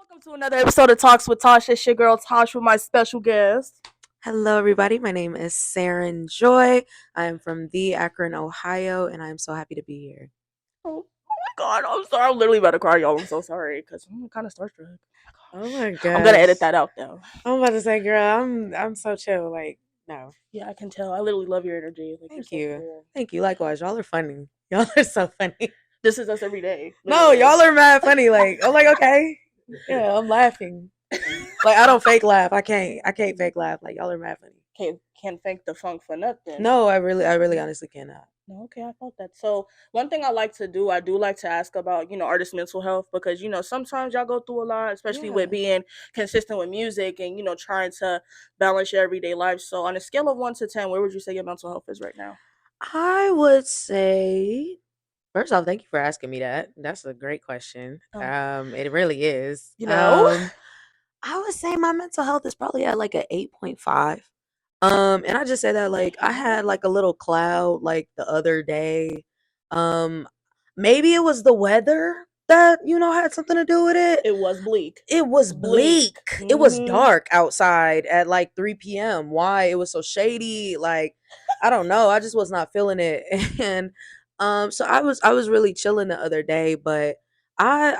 Welcome to another episode of Talks with Tosh. It's your girl Tosh with my special guest. Hello, everybody. My name is Serrin Joy. I am from Akron, Ohio, and I'm so happy to be here. Oh my god, I'm sorry. I'm literally about to cry, y'all. I'm so sorry because I'm kind of starstruck. Oh my I'm gonna edit gosh. that out though. I'm about to say, girl, I'm so chill. Like, no. Yeah, I can tell. I literally love your energy. Like, you're Thank so you. cool. Thank you. Likewise, y'all are funny. Y'all are so funny. This is us every day. No, Literally. y'all are mad funny. Like, I'm like, okay. Yeah, I'm laughing. Like, I don't fake laugh. I can't fake laugh. Like, y'all are mad funny. Can't thank the funk for nothing. No, I really honestly cannot. No, okay, I felt that. So one thing I like to do, I do like to ask about, artists' mental health because, sometimes y'all go through a lot, especially with Yeah. being consistent with music and, trying to balance your everyday life. So on a scale of 1 to 10, where would you say your mental health is right now? I would say first off, thank you for asking me that. That's a great question. Um, It really is. you know? I would say my mental health is probably at like a 8.5. And I just say that like I Okay. had like a little cloud like the other day. Um, Maybe it was the weather that had something to do with it. It was bleak. It was Bleak. bleak. It was Mm-hmm. dark outside at like 3 p.m. Why? It was so shady. Like, I don't know. I just was not feeling it. And so I was really chilling the other day, but I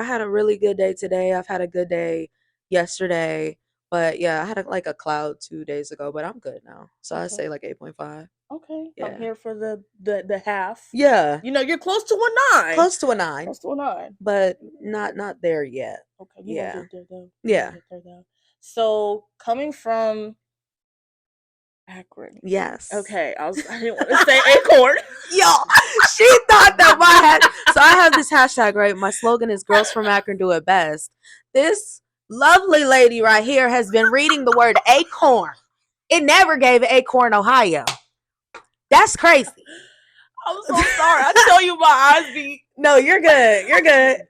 had a really good day today. I've had a good day yesterday. But yeah, I had like a cloud 2 days ago, but I'm good now. So I Okay. say like 8.5. Okay. I'm Yeah. here for the half. Yeah. You're close to a 9. Close to a 9, Close to a 9. but not there yet. Okay, you're gonna Yeah. get there though. You're gonna Yeah. get there though. So coming from Akron. Yes. Okay, I didn't want to say Acorn. Yo, she thought that my hat. So I have this hashtag, right? My slogan is "Girls from Akron do it best." This lovely lady right here has been reading the word acorn. It never gave acorn, Ohio. That's crazy. I'm so sorry. I tell you, my eyes be. No, you're good. You're good.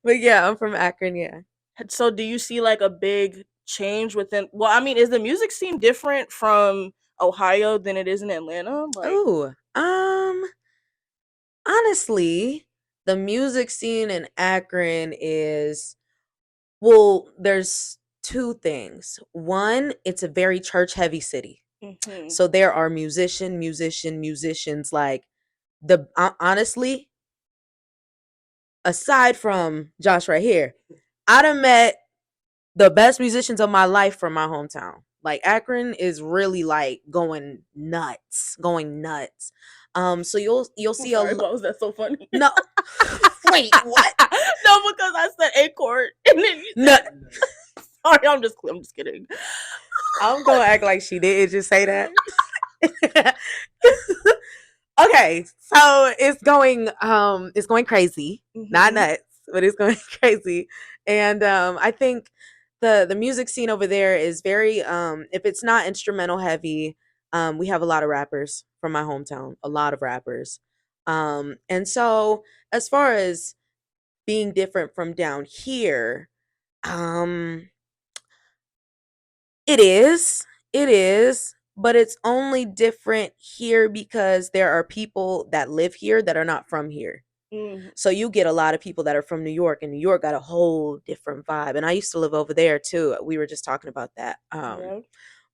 But yeah, I'm from Akron. Yeah. So, do you see like a big change within? Well, I mean, is the music scene different from Ohio than it is in Atlanta? Like, Oh, honestly, the music scene in Akron is well, there's two things. One, it's a very church heavy city. mm-hmm. So there are musicians like honestly, aside from Josh right here, I done met the best musicians of my life from my hometown. Like Akron is really like going nuts, going nuts. So you'll I'm see sorry, why was that so funny? no. Wait, what? No, because I said Acorn, and then you No, said. Sorry, I'm just kidding. I'm gonna act like she didn't just say that. Okay, so it's going crazy. Not Mm-hmm. nuts, but it's going crazy. And I think the music scene over there is very if it's not instrumental heavy, we have a lot of rappers from my hometown, a lot of rappers. And so as far as being different from down here, um it is. It is. But it's only different here because there are people that live here that are not from here. Mm-hmm. So you get a lot of people that are from New York, and New York got a whole different vibe. And I used to live over there too. We were just talking about that. Yeah.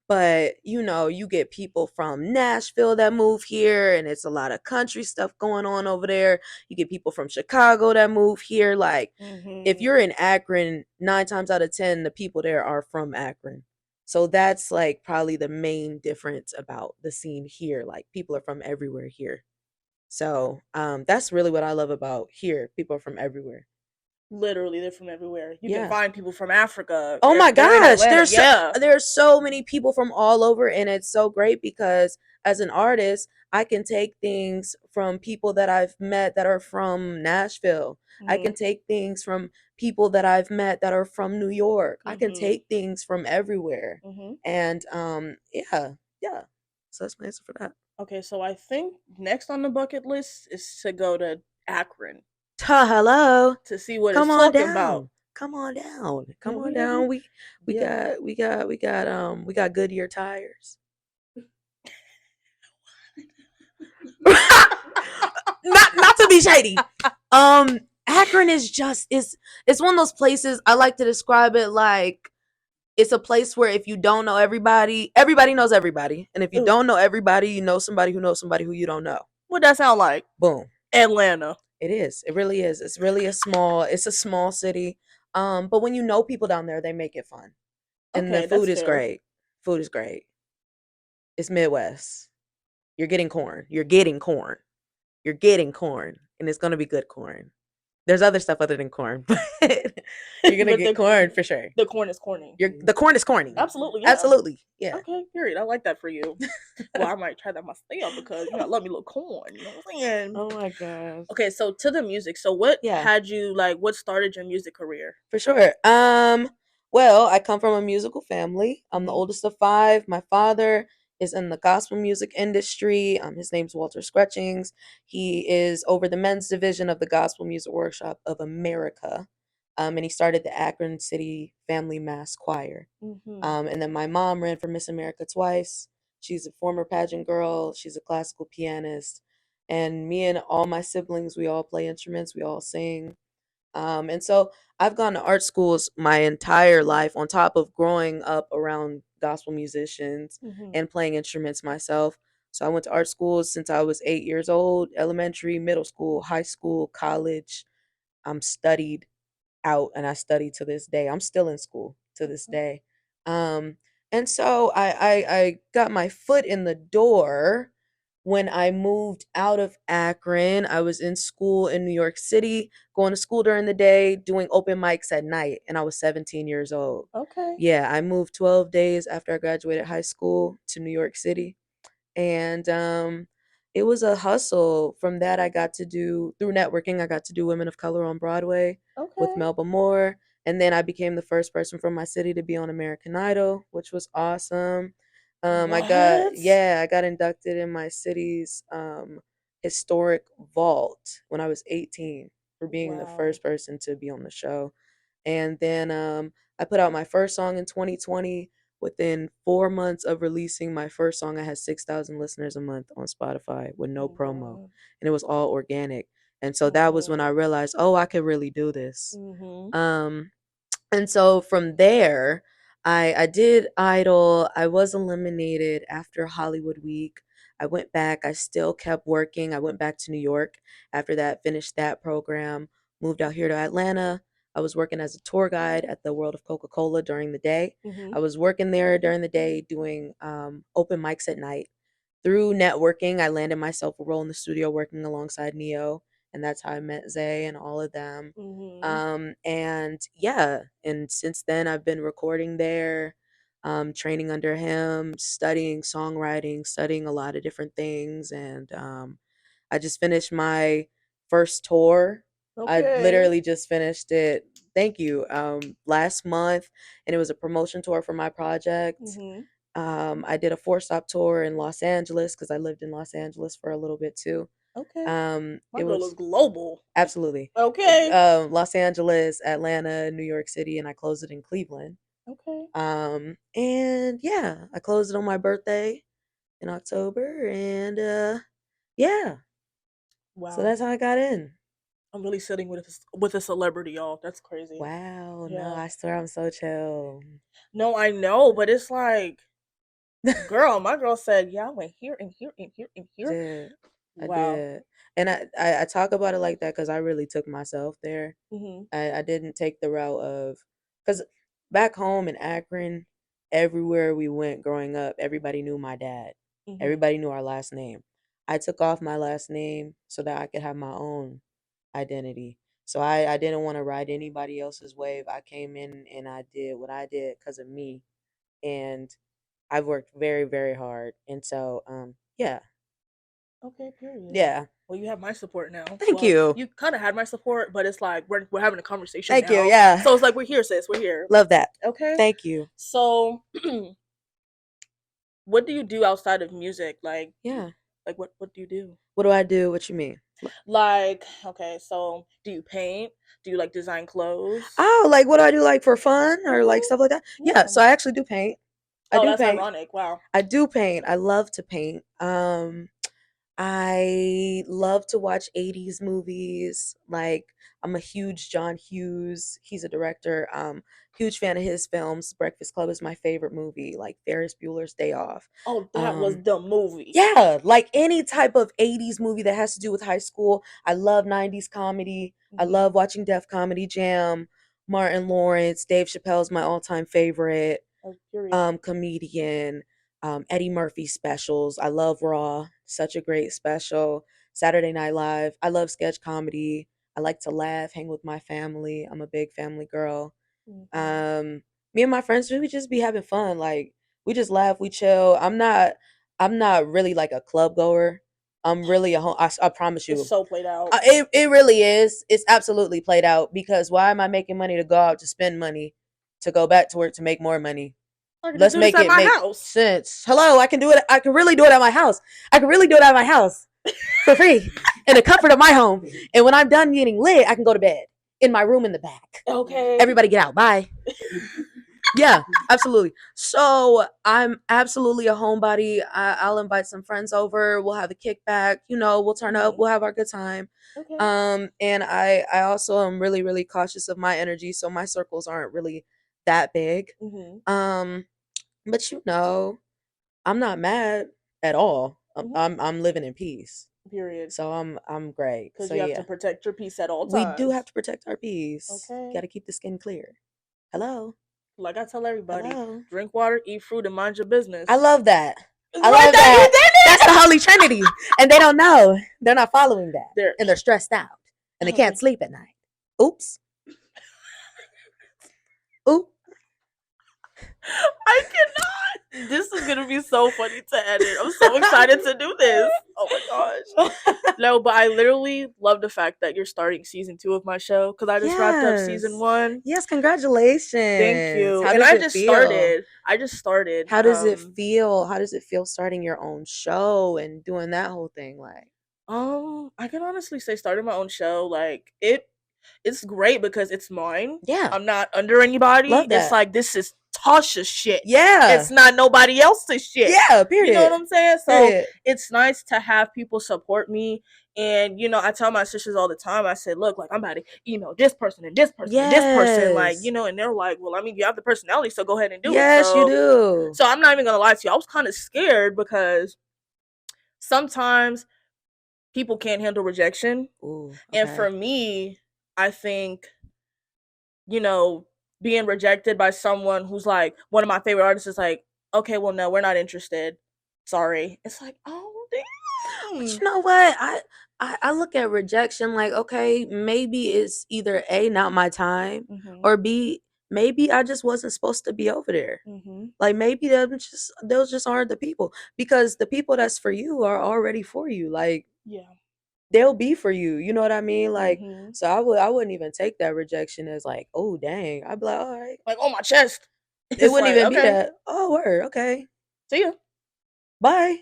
But you get people from Nashville that move here, and it's a lot of country stuff going on over there. You get people from Chicago that move here. Like, if Mm-hmm. you're in Akron, 9 times out of 10, the people there are from Akron. So that's like probably the main difference about the scene here. Like, people are from everywhere here. So that's really what I love about here. People are from everywhere. Literally, they're from everywhere. You can Yeah. find people from Africa. Oh my They're in gosh, Atlanta. Yeah. there's so many people from all over, and it's so great because as an artist, I can take things from people that I've met that are from Nashville. I can Mm-hmm. take things from people that I've met that are from New York. I can Mm-hmm. take things from everywhere. Mm-hmm. And yeah, yeah. So that's my answer for that. Okay, so I think next on the bucket list is to go to Akron Hello. to see what Come it's on talking about. down. Come on down. Yeah, Come on down. We yeah. got Goodyear tires. Not to be shady. Akron is just it's one of those places I like to describe it like it's a place where if you don't know everybody, everybody knows everybody. And if you Ooh, don't know everybody, you know somebody who knows somebody who you don't know. what that sound like? Boom. Atlanta. It is. It really is. It's really a small city. But when you know people down there, they make it fun. And the Okay, food that's is fair. great. Food is great. It's Midwest. You're getting corn. You're getting corn. You're getting corn. And it's gonna be good corn. There's other stuff other than corn, but you're gonna But get corn for sure. the corn is corny. The corn is corny. Absolutely, yeah. Absolutely. Yeah. Okay, period. I like that for you. Well, I might try that myself because I love me a little corn. You know what I'm saying? Oh my gosh. Okay, so to the music. So what Yeah, had you like? What started your music career? for sure. Well, I come from a musical family. I'm the Mhm. oldest of five. My father is in the gospel music industry. His name's Walter Scretchings. He is over the men's division of the Gospel Music Workshop of America. And he started the Akron City Family Mass Choir. Mhm. And then my mom ran for Miss America twice. She's a former pageant girl. She's a classical pianist. And me and all my siblings, we all play instruments. We all sing. And so I've gone to art schools my entire life on top of growing up around gospel musicians Mhm. and playing instruments myself. So I went to art schools since I was 8 years old, elementary, middle school, high school, college. I'm studied out and I study to this day. I'm still in school to this day. Um, and so I got my foot in the door when I moved out of Akron. I was in school in New York City, going to school during the day, doing open mics at night, and I was 17 years old. Okay. Yeah, I moved 12 days after I graduated high school to New York City and it was a hustle. From that, I got to do through networking. I got to do Women of Color on Broadway with Okay. Melba Moore, and then I became the first person from my city to be on American Idol, which was awesome. What? I got inducted in my city's historic vault when I was 18 for being the Wow. first person to be on the show. And then I put out my first song in 2020. Within 4 months of releasing my first song, I had 6,000 listeners a month on Spotify with no promo. What? And it was all organic. And so that was when I Oh. realized, oh, I could really do this. Mhm. Um, and so from there, I did Idol. I was eliminated after Hollywood Week. I went back. I still kept working. I went back to New York after that, finished that program, moved out here to Atlanta. I was working as a tour guide at the World of Coca-Cola during the day. Mhm. I was working there during the day doing open mics at night. Through networking, I landed myself a role in the studio working alongside Neo, and that's how I met Zay and all of them. Mhm. And yeah, and since then I've been recording there, training under him, studying songwriting, studying a lot of different things, and I just finished my first tour. I Okay. literally just finished it. Thank you. Last month, and it was a promotion tour for my project. Mhm. I did a four-stop tour in Los Angeles because I lived in Los Angeles for a little bit too. Okay. My It girl is was global. absolutely Okay. Los Angeles, Atlanta, New York City, and I closed it in Cleveland. Okay. And yeah, I closed it on my birthday in October, and yeah, so Wow. that's how I got in. I'm really sitting with a celebrity, y'all. That's crazy. Wow, no, Yeah. I swear I'm so chill. No, I know, but it's like, girl, my girl said, yeah, I went here and here and here and I here. did. I Wow. did. And I talk about it like that because I really took myself there. Mhm. I didn't take the route of, because back home in Akron, everywhere we went growing up, everybody knew my dad. Mhm. Everybody knew our last name. I took off my last name so that I could have my own identity. So I didn't want to ride anybody else's wave. I came in and I did what I did because of me. And I've worked very, very hard. And so, yeah, Okay, period. yeah. Well, you have my support now. Thank Well, you. you kind of had my support, but it's like we're having a conversation Thank you. now. Yeah. So it's like we're here, sis. We're here. Love that. Okay. Thank you. So, what do you do outside of music? Yeah. Like what do you do? What do I do? What you mean? Like, okay, so do you paint? Do you like design clothes? Oh, like what do I do like for fun or like Mhm. stuff like that? Yeah, Yeah. so I actually do paint. I Oh, do that's paint. ironic. Wow. I do paint. I love to paint. I love to watch 80s movies. Like, I'm a huge John Hughes. He's a director. Huge fan of his films. Breakfast Club is my favorite movie. Like Ferris Bueller's Day Off. Oh, that was Um, the movie. yeah, like any type of 80s movie that has to do with high school. I love 90s comedy. I Hmm. love watching Def Comedy Jam. Martin Lawrence, Dave Chappelle's my all-time favorite Oh, period. comedian. Eddie Murphy specials. I love Raw, such a great special. Saturday Night Live. I love sketch comedy. I like to laugh, hang with my family. I'm a big family girl. Hmm. Um, Me and my friends, we would just be having fun. Like we just laugh, we chill. I'm not really like a club goer. I'm really a home. I promise It's you. so played out. It really is. It's absolutely played out because why am I making money to go out to spend money to go back to work to make more money? I can just Let's do this make at it my make house. sense. Hello, I can do it. I can really do it at my house. I can really do it at my house for free in the comfort of my home. And when I'm done getting lit, I can go to bed in my room in the back. Okay. Everybody get out. Bye. Yeah, absolutely. So I'm absolutely a homebody. I'll invite some friends over. We'll have a kickback. We'll turn up. Hmm. We'll have our good time. Okay. And I also am really really cautious of my energy, so my circles aren't really that big. Hmm. Um, but I'm not mad at all. Hmm. I'm living in peace, Period. so I'm great. Because So you have to yeah, protect your peace at all we do have times. to protect our peace. Got Okay. to keep the skin clear. Hello, Like I tell everybody, hello. drink water, eat fruit, and mind your I business. love that. I Right love there, you that. did That's the it. Holy Trinity. And they don't know. They're not following that. There. And they're stressed out. And they can't Okay. sleep at night. Oops. Oop. I cannot. This is gonna be so funny to edit. I'm so excited to do this. Oh my gosh. No, but I literally love the fact that you're starting season 2 of my show because I just wrapped up season Yes. 1. Yes, Thank congratulations. you. How And does I it just feel? started. I just started. How does it feel? How does it feel starting your own show and doing that whole thing? Like, I can honestly say starting my own show, like it's great because it's mine. yeah, I'm not under anybody. love It's that. like this is Tasha's shit. Yeah. It's not nobody else's shit. Yeah, You know what period. I'm saying? So Period. it's nice to have people support me. And I tell my sisters all the time, I said, look, like I'm about to email this person and this person and this person, like, Yes. and they're like, well, I mean, you have the personality, so go ahead and do it. Yes, you do. So I'm not even gonna lie to you. I was kind of scared because sometimes people can't handle rejection. Ooh, And for okay. me, I think, you know, being rejected by someone who's like one of my favorite artists is like, okay, well, no, we're not interested. Sorry. It's like, oh, But damn. you know what? I look at rejection like, okay, maybe it's either A, not my time, Mm-hmm. or B, maybe I just wasn't supposed to be over there. Mm-hmm. Like maybe those just aren't the people. Because the people that's for you are already for you. Like Yeah. they'll be for you. You know what I mean? Like Mm-hmm. so I wouldn't even take that rejection as like, oh dang. I'd be like, all right. Like on my chest. It It's wouldn't like, even be okay, that. Oh word, okay. see ya. Bye.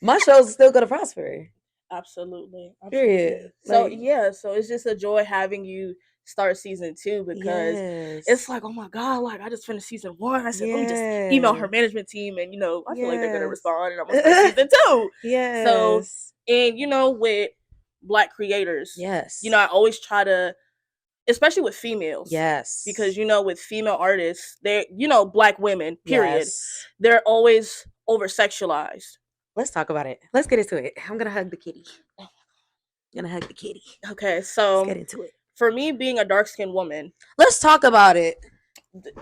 My show's still gonna prosper. Absolutely. Period. Absolutely. So Like, yeah, so it's just a joy having you start season 2 because it's yes. like, oh my God, like I just finished season 1. I said, let me just email her Yeah. management team and I feel like they're gonna Yes. respond and I'm gonna start season 2. So Yes. and with black creators, Yes. I always try to, especially with females, because Yes. with female artists, they're black women, period. Yes. They're always over sexualized. Let's talk about it. Let's get into it. I'm gonna hug the kitty. I'm gonna hug the kitty. Okay, Let's so get into it. for me being a dark skinned woman, Let's talk about it.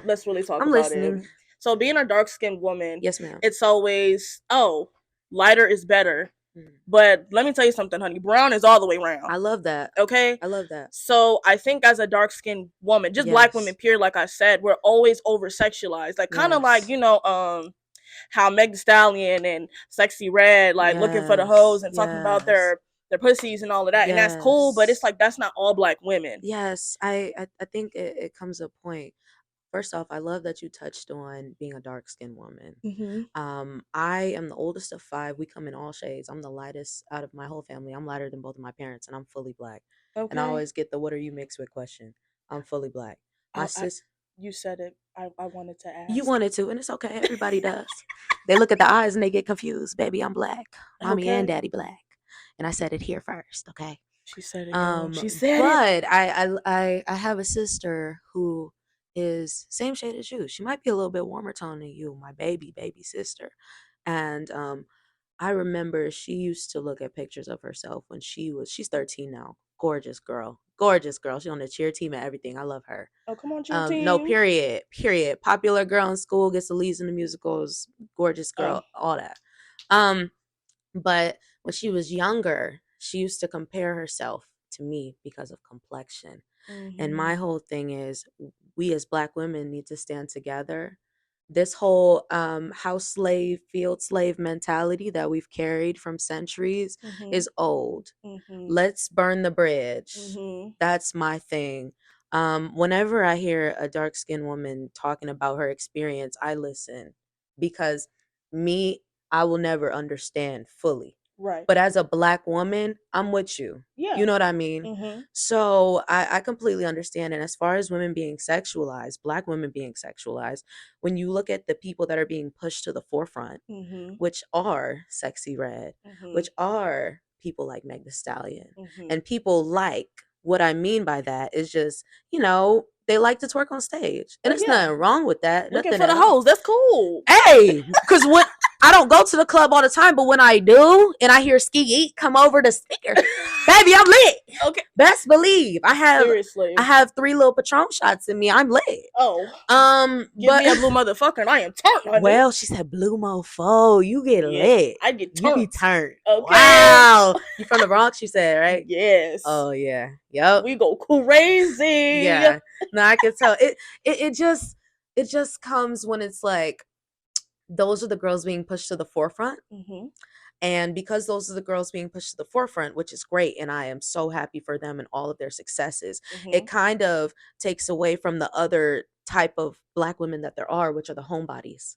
let's really talk I'm about it. listening. So being a dark skinned woman, Yes, ma'am. it's always, oh, lighter is better. Mm. But let me tell you something, honey. Brown is all the way around. I love that. Okay? I love that. So I think as a dark skinned woman, just black women, Yes. period, like I said, we're always over sexualized. Like kind of like, Yes. how Meg Thee Stallion and Sexy Red, like looking for the hoes Yes. and talking about Yes. their pussies and all of that. And that's cool, but it's Yes. like that's not all black women. Yes. I think it comes a point. First off, I love that you touched on being a dark skinned woman. Mm-hmm. I am the oldest of 5. We come in all shades. I'm the lightest out of my whole family. I'm lighter than both of my parents, and I'm fully black. And I Okay. always get the "What are you mixed with?" question. I'm fully black. My I sis, You said it. I wanted to you ask. wanted to, and it's okay. Everybody does. They look at the eyes and they get confused. Baby, I'm black. Mommy and Okay. daddy black. and I said it here first, okay? She said it, y'all. She said it. But I have a sister who is same shade as you. She might be a little bit warmer tone than you, my baby sister. And I remember she used to look at pictures of herself when she's 13 now. Gorgeous girl. Gorgeous girl. She's on the cheer team and everything. I love her. Oh, come on, cheer No, team. period. Period. Popular girl in school, gets the leads in the musicals, gorgeous girl, Oh. all that. But when she was younger, she used to compare herself to me because of complexion. And my whole thing is we as black women need to stand together. This whole house slave, field slave mentality that we've carried from centuries is old. Let's burn the bridge. That's my thing. Whenever I hear a dark skinned woman talking about her experience, I listen because me, I will never understand fully. Right. But as a black woman, I'm with you. Yeah. You know what I mean? So I completely understand. And as far as women being sexualized, black women being sexualized, when you look at the people that are being pushed to the forefront, which are Sexy Red, which are people like Meg Thee Stallion, and people like, what I mean by that is just, they like to twerk on stage. And there's nothing wrong with that. Looking Nothing for the at all. hoes. That's cool. Hey, because what I don't go to the club all the time, but when I do, and I hear Ski Eat come over the speaker, baby, I'm lit. Okay. Best believe I have. Seriously. I have 3 little Patron shots in me. I'm lit. Oh. Give me a blue motherfucker, and I am turned, honey. Well, she said blue mofo. You get lit. I get turned. You be turned. Okay. Wow. You from the Bronx? You said, right? Yes. Oh yeah. Yep. We go crazy. Yeah. No, I can tell. It just comes when it's like, those are the girls being pushed to the forefront. And because those are the girls being pushed to the forefront, which is great, and I am so happy for them and all of their successes, it kind of takes away from the other type of black women that there are, which are the homebodies.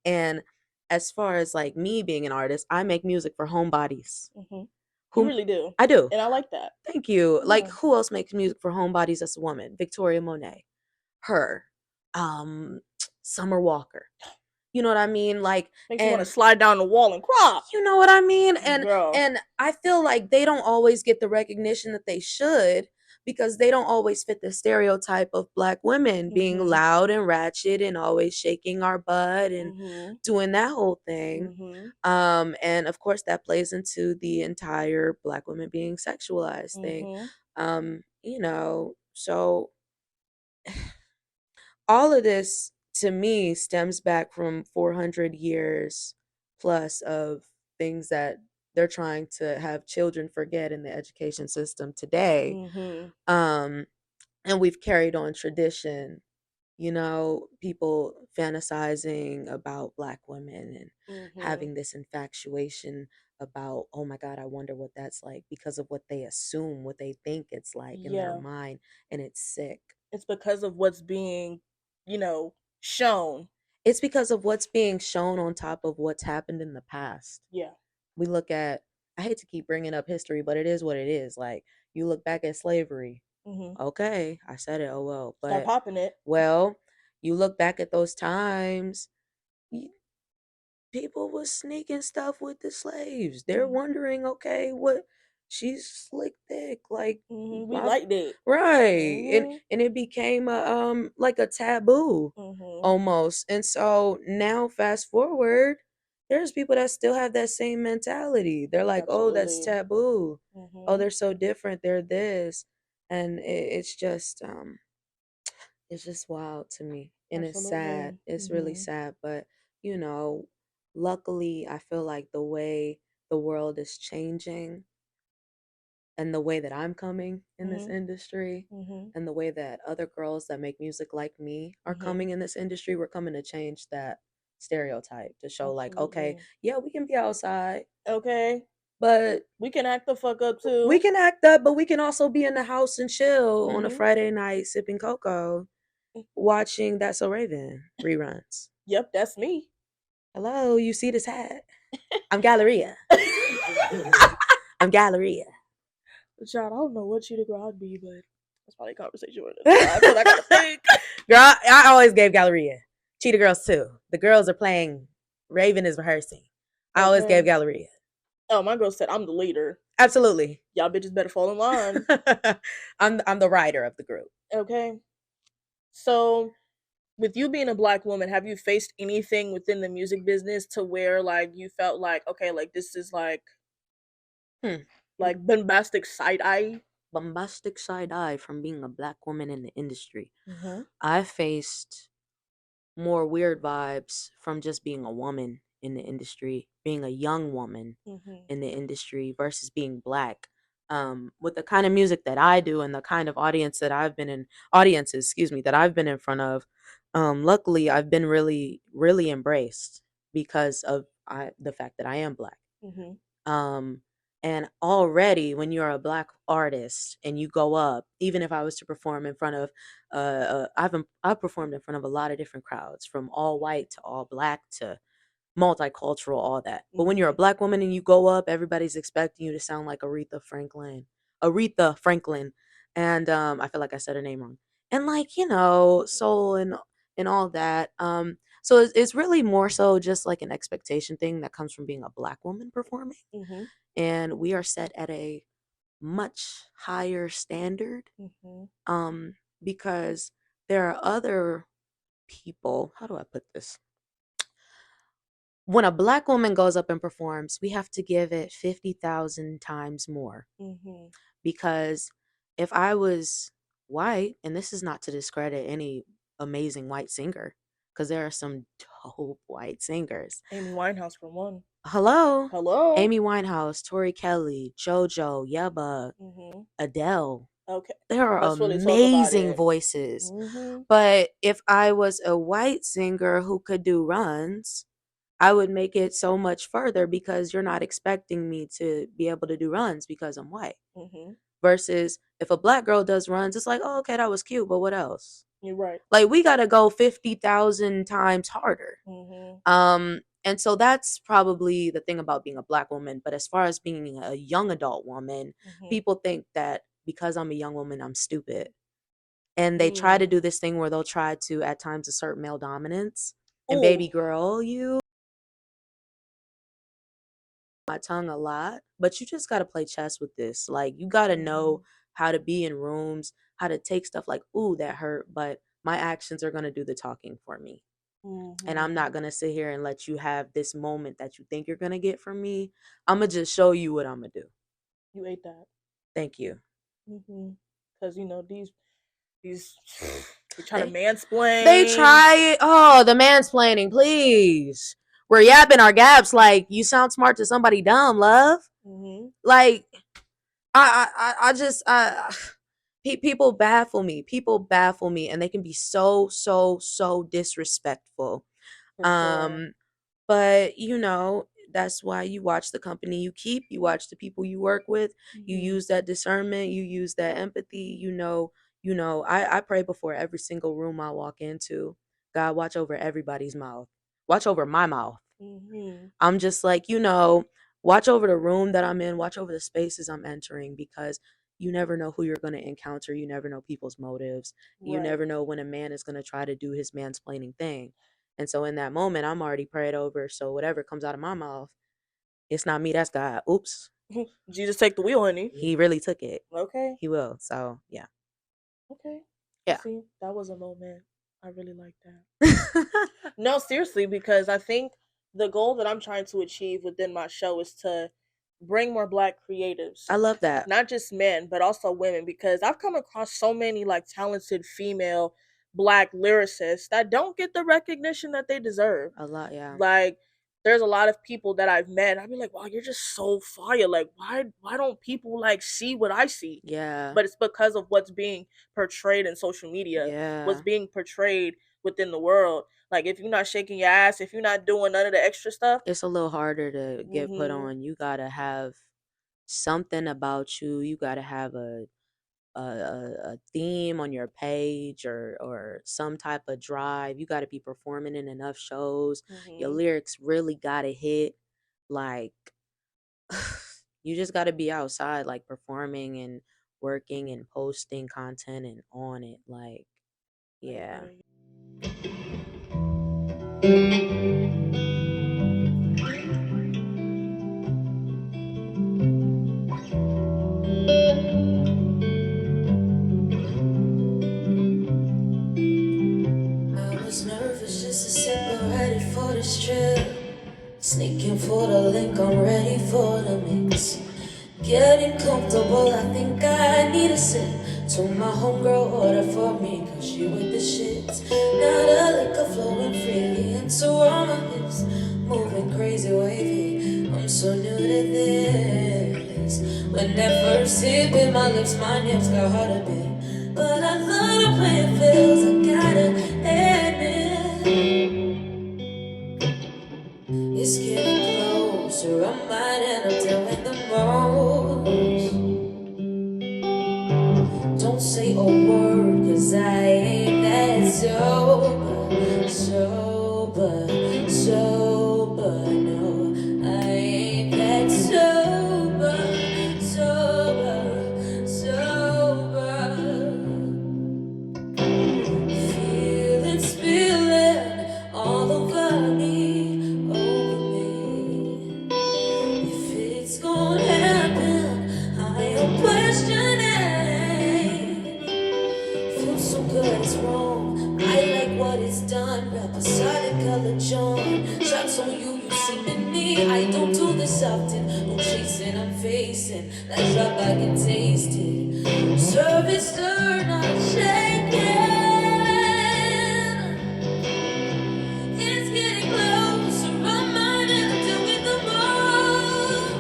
And as far as like me being an artist, I make music for homebodies. You really do. I do. And I like that. Thank you. Yeah. Like, who else makes music for homebodies as a woman? Victoria Monet. Her. Summer Walker. You know what I mean? Like, makes you want to slide down the wall and cry. You know what I mean? Girl. And I feel like they don't always get the recognition that they should, because they don't always fit the stereotype of black women being loud and ratchet and always shaking our butt and doing that whole thing. And of course that plays into the entire black women being sexualized thing. So all of this to me stems back from 400 years plus of things that they're trying to have children forget in the education system today. And we've carried on tradition, people fantasizing about black women and having this infatuation about, oh my God, I wonder what that's like, because of what they assume, what they think it's like in their mind. And it's sick. It's because of what's being shown. It's because of what's being shown on top of what's happened in the past. Yeah. We look at, I hate to keep bringing up history, but it is what it is. Like, you look back at slavery. Okay, I said it. Oh, well. But, stop popping it. Well, you look back at those times, people was sneaking stuff with the slaves. They're wondering, okay, what, she's slick thick, like, we liked it, right? And it became a like a taboo almost. And so now, fast forward, there's people that still have that same mentality. They're like, oh, that's taboo. Oh, they're so different. They're this, and it's just wild to me, and it's sad. It's really sad, but luckily, I feel like the way the world is changing and the way that I'm coming in this industry and the way that other girls that make music like me are coming in this industry, we're coming to change that stereotype to show like, okay, yeah, we can be outside. Okay. But we can act the fuck up too. We can act up, but we can also be in the house and chill on a Friday night sipping cocoa, watching That's So Raven reruns. Yep, that's me. Hello, you see this hat? I'm Galleria. I'm Galleria. Child, I don't know what cheetah girl I'd be, but that's probably a conversation with us. I gotta think. Girl, I always gave Galleria. Cheetah girls too. The girls are playing. Raven is rehearsing. I always gave Galleria. Oh, my girl said I'm the leader. Absolutely. Y'all bitches better fall in line. I'm the writer of the group. Okay. So with you being a black woman, have you faced anything within the music business to where like you felt like, okay, like this is Hmm. like bombastic side eye? Bombastic side eye from being a black woman in the industry. Mm-hmm. I faced more weird vibes from just being a woman in the industry, being a young woman Mm-hmm. in the industry versus being black. With the kind of music that I do and the kind of audiences, excuse me, that I've been in front of, luckily I've been really, really embraced because of the fact that I am black. Mm-hmm. Um, and already when you're a black artist and you go up, even if I was to perform in front of, I've performed in front of a lot of different crowds, from all white to all black to multicultural, all that. But when you're a Mm-hmm. black woman and you go up, everybody's expecting you to sound like Aretha Franklin, and I feel like I said her name wrong, and like soul and all that. So it's really more so just like an expectation thing that comes from being a black woman performing, Mm-hmm. and we are set at a much higher standard, Mm-hmm. because there are other people. How do I put this? When a black woman goes up and performs, we have to give it 50,000 times more, Mm-hmm. because if I was white, and this is not to discredit any amazing white singer, because there are some dope white singers. Amy Winehouse for one. Hello, Hello. Amy Winehouse, Tori Kelly, JoJo, Yeba, Mm-hmm. Adele. Okay. There are Let's really talk about amazing it. voices. Mm-hmm. But if I was a white singer who could do runs, I would make it so much further, because you're not expecting me to be able to do runs because I'm white. Mm-hmm. Versus if a black girl does runs, it's like, oh, okay, that was cute, but what else? You're right. Like, we got to go 50,000 times harder. Mm-hmm. And so that's probably the thing about being a black woman. But as far as being a young adult woman, Mm-hmm. people think that because I'm a young woman, I'm stupid. And they try to Mm. do this thing where they'll try to at times assert male dominance. And Ooh. baby girl, you my tongue a lot, but you just got to play chess with this. Like, you got to Mm-hmm. know how to be in rooms, how to take stuff like, ooh, that hurt, but my actions are going to do the talking for me. And I'm Mm-hmm. not going to sit here and let you have this moment that you think you're going to get from me. I'm going to just show you what I'm going to do. You ate that. Thank you. Mm-hmm. Because these they try to They mansplain. try it. Oh, the mansplaining, please. We're yapping our gaps like you sound smart to somebody dumb, love. Mm-hmm. Like, I just people baffle me. People baffle me, and they can be so so disrespectful. For sure. Um, but that's why you watch the company you keep. You watch the people you work with. You Mm-hmm. use that discernment. You use that empathy. I pray before every single room I walk into. God, watch over everybody's mouth. Watch over my mouth. Mm-hmm. I'm just like, watch over the room that I'm in, watch over the spaces I'm entering, because you never know who you're going to encounter. You never know people's motives. You Right. never know when a man is going to try to do his mansplaining thing. And so in that moment, I'm already prayed over. So whatever comes out of my mouth, it's not me, that's God. Oops. Jesus, take the wheel, honey. He really took it. Okay. He will. So, yeah. Okay. But Yeah. see, that was a moment. I really like that. No, seriously, because I think the goal that I'm trying to achieve within my show is to bring more black creatives. I love that. Not just men, but also women, because I've come across so many like talented female black lyricists that don't get the recognition that they deserve. A lot, yeah. Like there's a lot of people that I've met. I'd be like, wow, you're just so fire. Like, why don't people like see what I see? Yeah. But it's because of what's being portrayed in social media, what's Yeah. being portrayed within the world. Like if you're not shaking your ass, if you're not doing none of the extra stuff, It's a little harder to get put mm-hmm, on. You got to have something about you. You got to have a theme on your page, or some type of drive. You got to be performing in enough shows. Your mm-hmm, lyrics really got to hit. Like, you just got to be outside, like, performing and working and posting content and on it. Like, yeah. right. this trip. Sneaking for the link, I'm ready for the mix. Getting comfortable, I think I need a sip. So my homegirl order for me, cause she with the shits. Now the liquor flowing freely into all my hips. Moving crazy wavy, I'm so new to this. When that first hit hit my lips, my nips got hard a bit. But I love the way it feels, I gotta admit. It's getting closer, I might end up doing the most. Don't say a word, cause I ain't that sober. Sober, no, I ain't that sober. Feeling spilling all over me, If it's gonna happen, I am questioning. Feels so good, it's wrong. I like what it's done. Episodic color John. Shots on you, you seem in me. I don't do this often. No chasing, I'm facing. That drop, I can taste it. Service stir, not shaking. It's getting closer. I'm mine and I'm doing the most.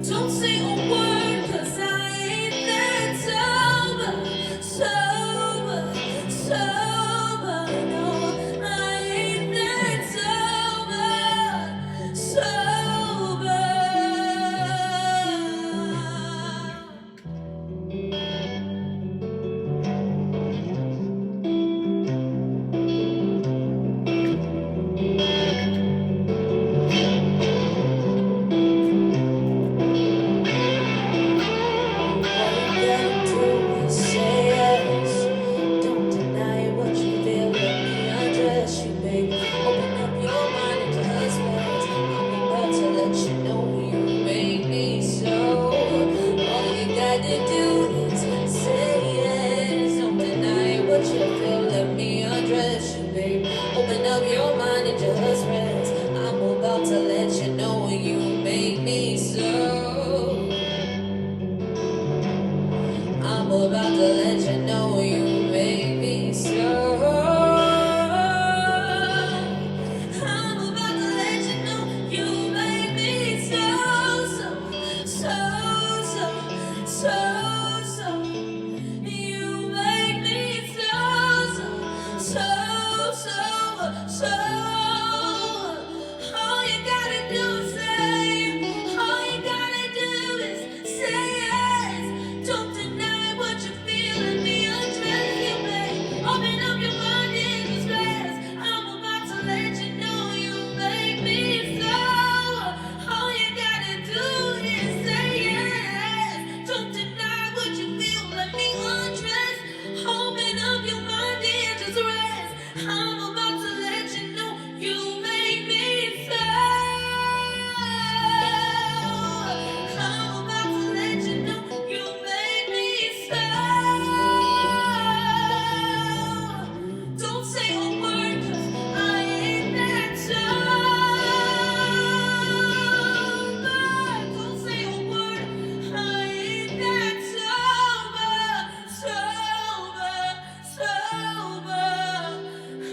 Don't say a word, cause I ain't that sober, no, I ain't that sober. Open up your mind and just rest. I'm about to let you know you make me so. I'm about to let you know you make me so. I'm about to let you know you make me so. You make me so. All you gotta do is say, all you gotta do is say yes. Don't deny what you feel and be undressed, you babe. Open up your mind and just rest. I'm about to let you know you make me so. All you gotta do is say yes. Don't deny what you feel, let me undress. Open up your mind and just rest. I'm about to let you know you make me so. I'm about to let you know you make me so. Don't say a word, 'cause I ain't that sober. Don't say a word, I ain't that sober.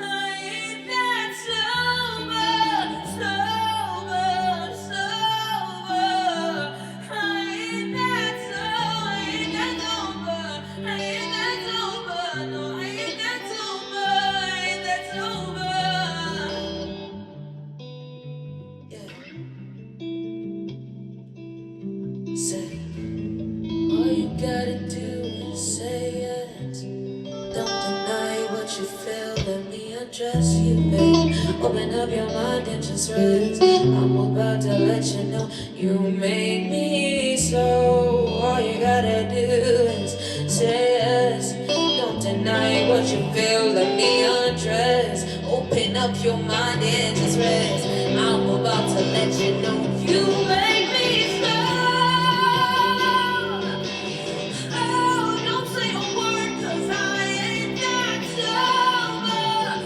I ain't that sober. I ain't that sober. I ain't that sober. No, I ain't that sober. I ain't that sober. Yeah. Say, all you gotta do is say yes. Don't deny what you feel, let me undress you, babe. Open up your mind and just rest. I'm about to let you know you make me so. All you gotta do is say yes. Don't deny what you feel, let me undress. Open up your mind and just rest. I'm about to let you know you make me so. Oh, don't say a word, 'cause I ain't that sober.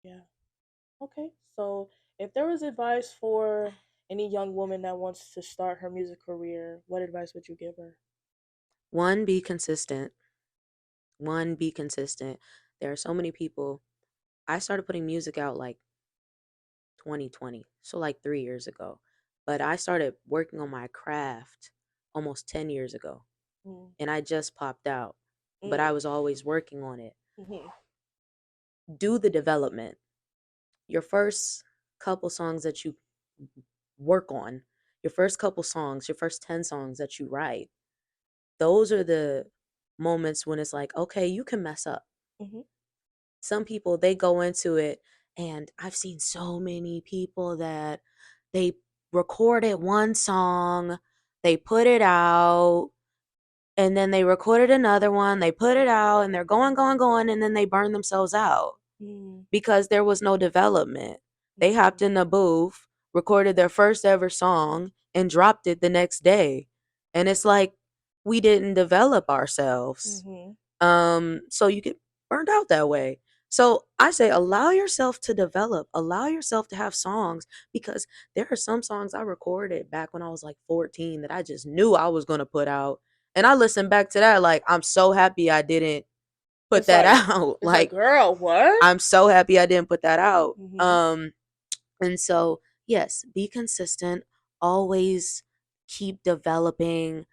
Yeah. Okay. So, if there was advice for any young woman that wants to start her music career, what advice would you give her? One, be consistent. One, be consistent. There are so many people. I started putting music out like 2020, so like 3 years ago. But I started working on my craft almost 10 years ago, Mm. and I just popped out, but I Mm. was always working on it. Mhm. Do the development. Your first couple songs that you work on, your first couple songs, your first 10 songs that you write, those are the moments when it's like, okay, you can mess up. Mhm. Some people, they go into it, and I've seen so many people that they recorded one song, they put it out, and then they recorded another one, they put it out, and they're going, going, going, and then they burn themselves out Mm. because there was no development. They hopped Mhm. in the booth, recorded their first ever song, and dropped it the next day. And it's like we didn't develop ourselves. Mhm. So you get burned out that way. So I say allow yourself to develop, allow yourself to have songs, because there are some songs I recorded back when I was like 14 that I just knew I was gonna put out. And I listen back to that like I'm so happy I didn't put It's that like out. it's like, Like girl, what? I'm so happy I didn't put that out. Mhm. And so yes, be consistent, always keep developing.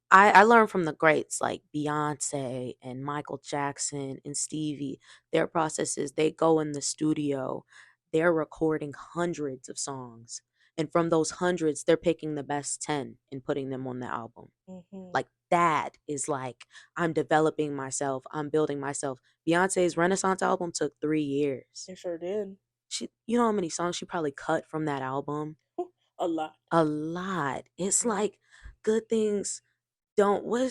I learned from the greats like Beyonce and Michael Jackson and Stevie. Their processes, they go in the studio, they're recording hundreds of songs. And from those hundreds, they're picking the best 10 and putting them on the album. Mhm. Like that is like I'm developing myself, I'm building myself. Beyonce's Renaissance album took 3 years. It sure did. You know how many songs she probably cut from that album? A lot. A lot. It's Mhm. like good things don't what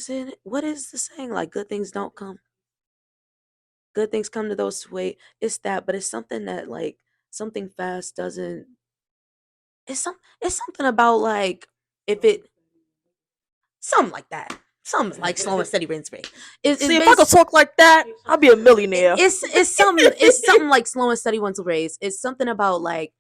is the saying, like good things come to those who wait. It's that, but it's something that like something fast doesn't. It's something about like if it something like that. Something like slow and steady wins race. It's See, if I could talk like that, I'd be a millionaire. it's something like slow and steady wins the race. It's something about like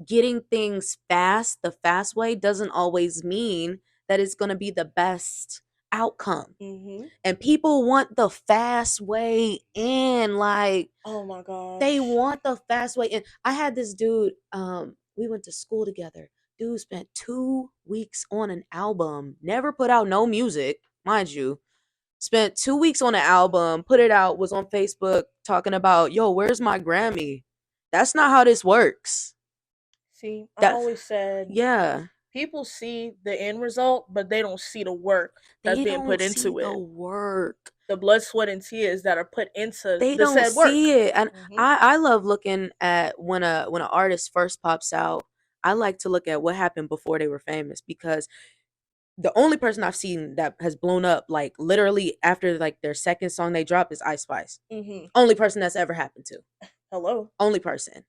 getting things fast. The fast way doesn't always mean that it's gonna be the best outcome. Mhm. And people want the fast way in, like Oh my they gosh. want the fast way in. I had this dude, we went to school together. Dude spent 2 weeks on an album, never put out no music, mind you. Spent 2 weeks on an album, put it out, was on Facebook talking about, yo, where's my Grammy? That's not how this works. See, I That's always said yeah. people see the end result, but they don't see the work that's They being don't put see into the it. work. The blood, sweat, and tears that are put into They the don't said work. see it. And Mhm. I love looking at when an artist first pops out. I like to look at what happened before they were famous, because the only person I've seen that has blown up like literally after like their second song they dropped is Ice Spice. Mhm. Only person that's ever happened to. Hello. Only person.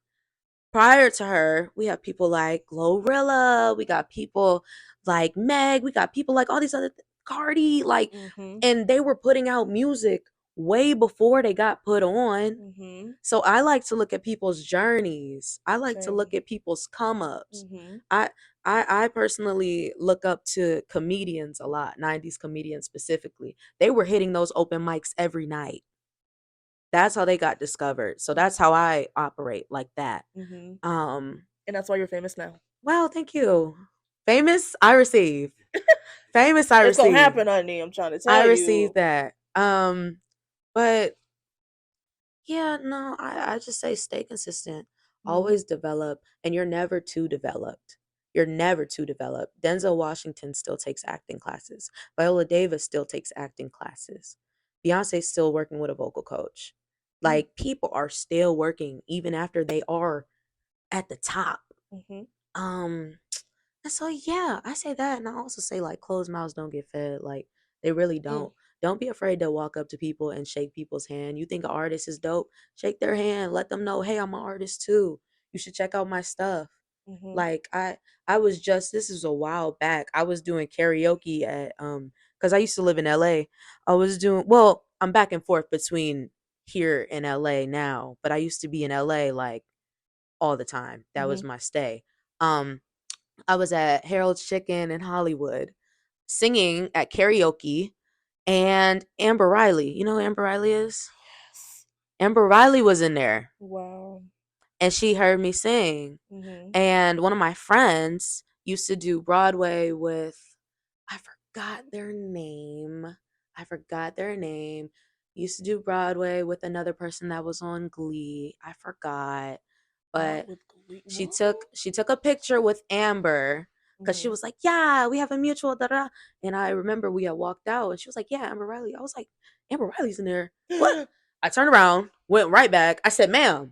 Prior to her, we have people like Glorilla, we got people like Meg, we got people like all these other Cardi, like, Mhm. and they were putting out music way before they got put on. Mhm. So I like to look at people's journeys. I like to Same. look at people's come ups. Mhm. I I personally look up to comedians a lot, 90s comedians specifically. They were hitting those open mics every night. That's how they got discovered. So that's how I operate, like that. Mhm. Um And that's why you're famous now. Wow, thank you. Famous, I receive. Famous, I It's gonna receive. happen, honey. I'm trying to I tell receive you. that. But yeah, no, I just say stay consistent. Mhm. Always develop, and you're never too developed. You're never too developed. Denzel Washington still takes acting classes. Viola Davis still takes acting classes. Beyonce's still working with a vocal coach. Mm. Like people are still working even after they are at the top. Mhm. Um and so yeah, I say that, and I also say like closed mouths don't get fed. Like they really Mm. don't. Don't be afraid to walk up to people and shake people's hand. You think an artist is dope? Shake their hand. Let them know, hey, I'm an artist too. You should check out my stuff. Mhm. Like I was just this is a while back. I was doing karaoke at because I used to live in LA. I was doing I'm back and forth between here in LA now, but I used to be in LA like all the time. That was Mhm. my stay. Um, I was at Harold's Chicken in Hollywood singing at karaoke, and Amber Riley, you know who Amber Riley is? Yes. Amber Riley was in there, Wow. and she heard me sing. Mhm. And one of my friends used to do Broadway with, I forgot their name. I forgot their name. Used to do Broadway with another person that was on Glee. I forgot. Not But with Glee. she What? took a picture with Amber because she Mhm. was like, "Yeah, we have a mutual da da." And I remember we had walked out, and she was like, "Yeah, Amber Riley." I was like, "Amber Riley's in there." What? I turned around, went right back. I said, "Ma'am,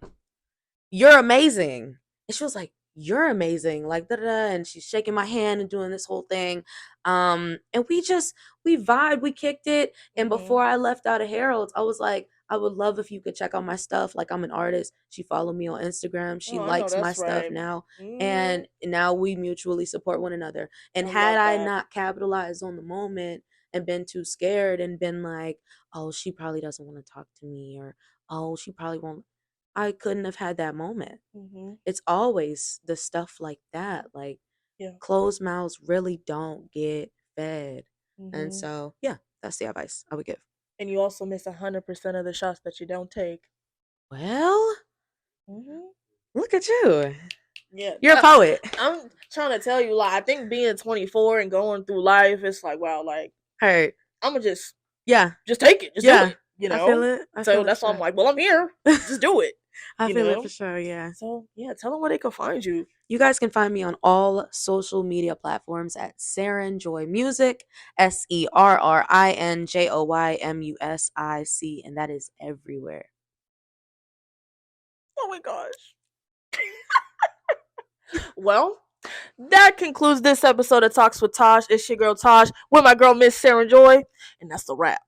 you're amazing." And she was like, "You're amazing." Like, da da da. And she's shaking my hand and doing this whole thing. And we vibed, we kicked it. And Mhm. before I left out of Harold's, I was like, I would love if you could check out my stuff. Like, I'm an artist. She followed me on Instagram. She Oh, I know likes my that's stuff right. now. Mhm. And now we mutually support one another. And I had love I that. not capitalized on the moment and been too scared and been like, oh, she probably doesn't want to talk to me, or oh, she probably won't, I couldn't have had that moment. Mhm. It's always the stuff like that. Like, Yeah. closed mouths really don't get fed. And Mhm. so, yeah, that's the advice I would give. And you also miss 100% of the shots that you don't take. Well, Mhm. look at you. Yeah. You're a poet. I'm trying to tell you, like, I think being 24 and going through life, it's like, wow, like, Hey, I'm gonna yeah, just take it, just do yeah. it, you I feel know. it. I So feel it for that's why I'm sure. like, well, I'm here, just do it, I you feel it for know. sure. Yeah. So yeah, tell them where they can find you. You guys can find me on all social media platforms at Serrin Joy Music, SERRINJOYMUSIC, and that is everywhere. Oh my gosh. Well, that concludes this episode of Talks with Tosh. It's your girl Tosh with my girl Miss Serrin Joy, and that's the wrap.